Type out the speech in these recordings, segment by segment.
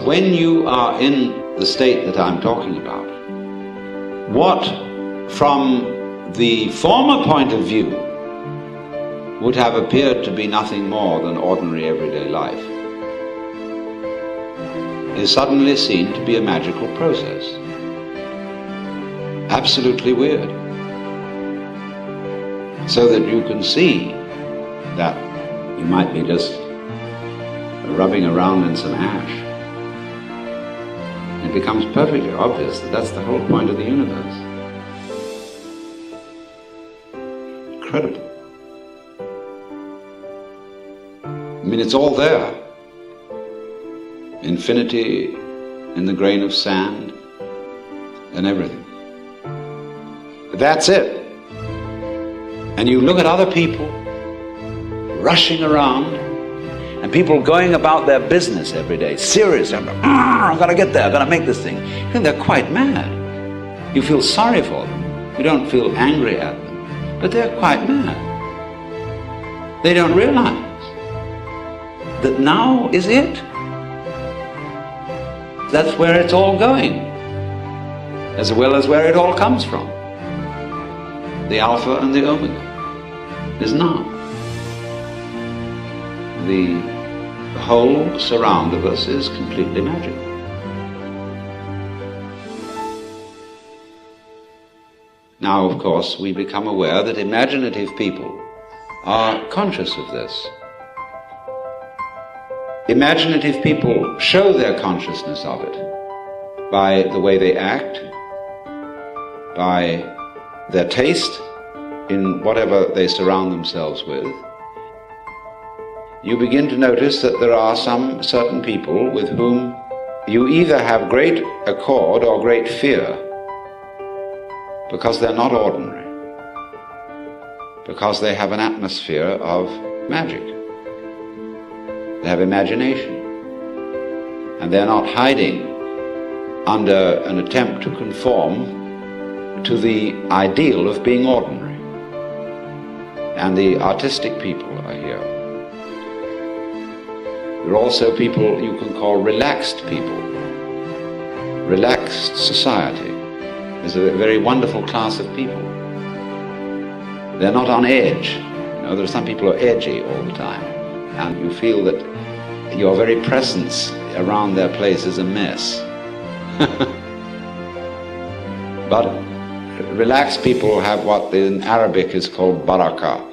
When you are in the state that I'm talking about, what from the former point of view would have appeared to be nothing more than ordinary everyday life is suddenly seen to be a magical process. Absolutely weird. So that you can see that you might be just rubbing around in some ash. It becomes perfectly obvious that that's the whole point of the universe. Incredible. I mean, it's all there. Infinity in the grain of sand and everything. That's it. And you look at other people rushing around and people going about their business every day, serious, I've got to get there, I've got to make this thing. And they're quite mad. You feel sorry for them. You don't feel angry at them. But they're quite mad. They don't realize that now is it. That's where it's all going, as well as where it all comes from. The Alpha and the Omega is now. The whole surround of us is completely magical. Now, of course, we become aware that imaginative people are conscious of this. Imaginative people show their consciousness of it by the way they act, by their taste in whatever they surround themselves with. You begin to notice that there are some certain people with whom you either have great accord or great fear, because they're not ordinary, because they have an atmosphere of magic. They have imagination, and they're not hiding under an attempt to conform to the ideal of being ordinary. And the artistic people are here. There are also people you can call relaxed people. Relaxed society is a very wonderful class of people. They're not on edge. You know, there are some people who are edgy all the time, and you feel that your very presence around their place is a mess. But relaxed people have what in Arabic is called barakah.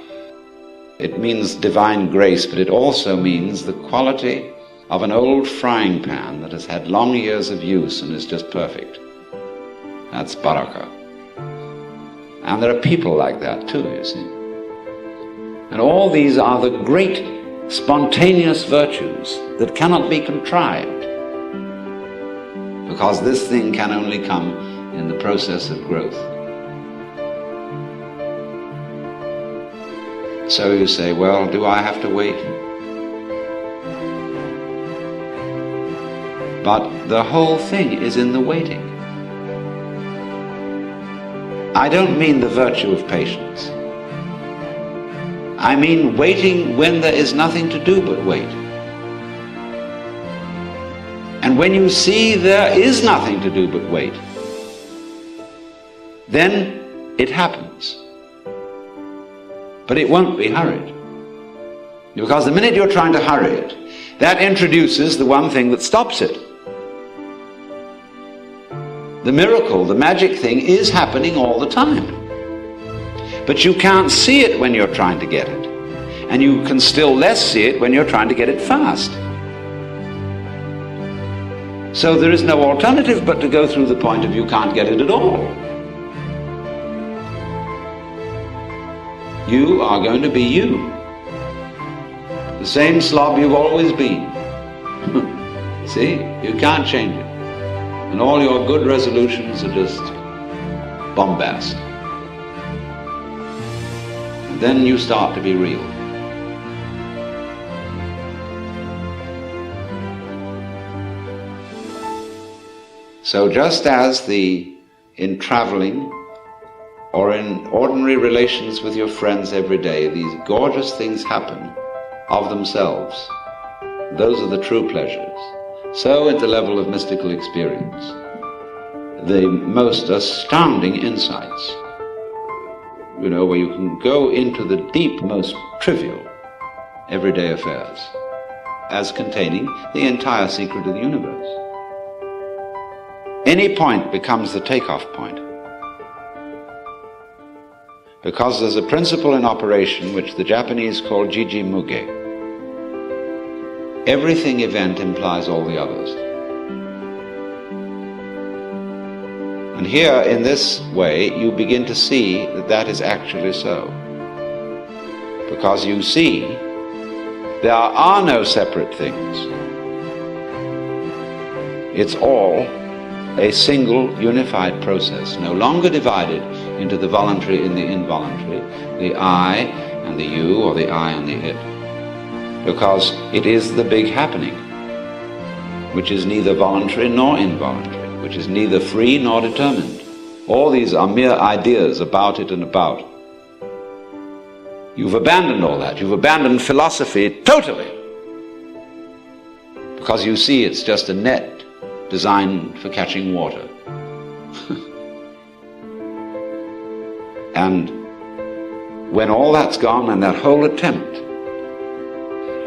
It means divine grace, but it also means the quality of an old frying pan that has had long years of use and is just perfect. That's barakah. And there are people like that too, you see. And all these are the great spontaneous virtues that cannot be contrived, because this thing can only come in the process of growth. So you say, well, do I have to wait? But the whole thing is in the waiting. I don't mean the virtue of patience. I mean waiting when there is nothing to do but wait. And when you see there is nothing to do but wait, then it happens. But it won't be hurried. Because the minute you're trying to hurry it, that introduces the one thing that stops it. The miracle, the magic thing is happening all the time. But you can't see it when you're trying to get it. And you can still less see it when you're trying to get it fast. So there is no alternative but to go through the point of you can't get it at all. You are going to be you. The same slob you've always been. See? You can't change it. And all your good resolutions are just bombast. And then you start to be real. So just as in traveling or in ordinary relations with your friends every day, these gorgeous things happen of themselves. Those are the true pleasures. So at the level of mystical experience, the most astounding insights, where you can go into the deep, most trivial, everyday affairs, as containing the entire secret of the universe. Any point becomes the takeoff point, because there's a principle in operation which the Japanese call jiji muge. Everything event implies all the others. And here, in this way, you begin to see that that is actually so. Because you see, there are no separate things. It's all a single unified process, no longer divided into the voluntary and the involuntary, the I and the you, or the I and the it. Because it is the big happening, which is neither voluntary nor involuntary, which is neither free nor determined. All these are mere ideas about it and about. You've abandoned all that. You've abandoned philosophy totally, because you see it's just a net designed for catching water. And when all that's gone, and that whole attempt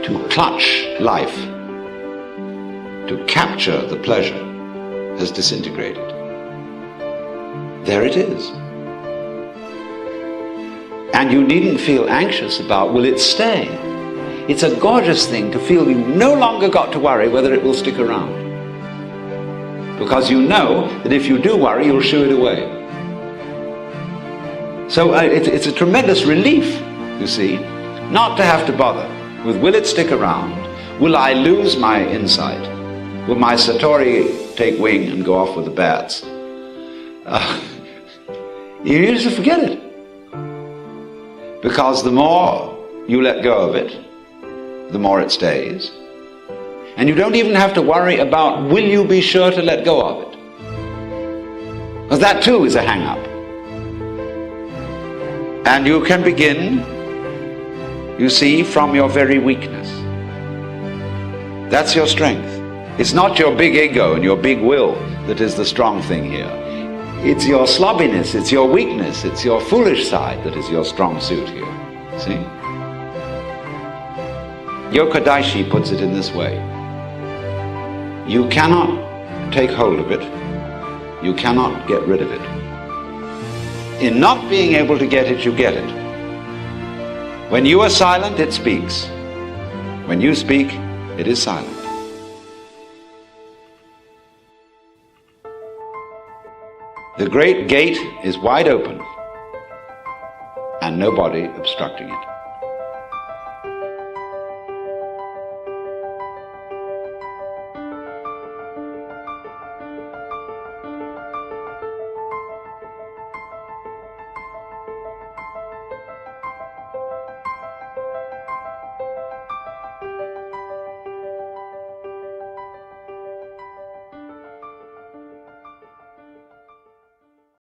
to clutch life, to capture the pleasure, has disintegrated, there it is. And you needn't feel anxious about, will it stay? It's a gorgeous thing to feel you no longer got to worry whether it will stick around. Because you know that if you do worry, you'll shoo it away. So it's a tremendous relief, you see, not to have to bother with, will it stick around? Will I lose my insight? Will my Satori take wing and go off with the bats? You just forget it. Because the more you let go of it, the more it stays. And you don't even have to worry about, will you be sure to let go of it? Because that too is a hang-up. And you can begin, you see, from your very weakness. That's your strength. It's not your big ego and your big will that is the strong thing here. It's your slobbiness, it's your weakness, it's your foolish side that is your strong suit here. See? Yokodaishi puts it in this way. You cannot take hold of it. You cannot get rid of it. In not being able to get it, you get it. When you are silent, it speaks. When you speak, it is silent. The great gate is wide open, and nobody obstructing it.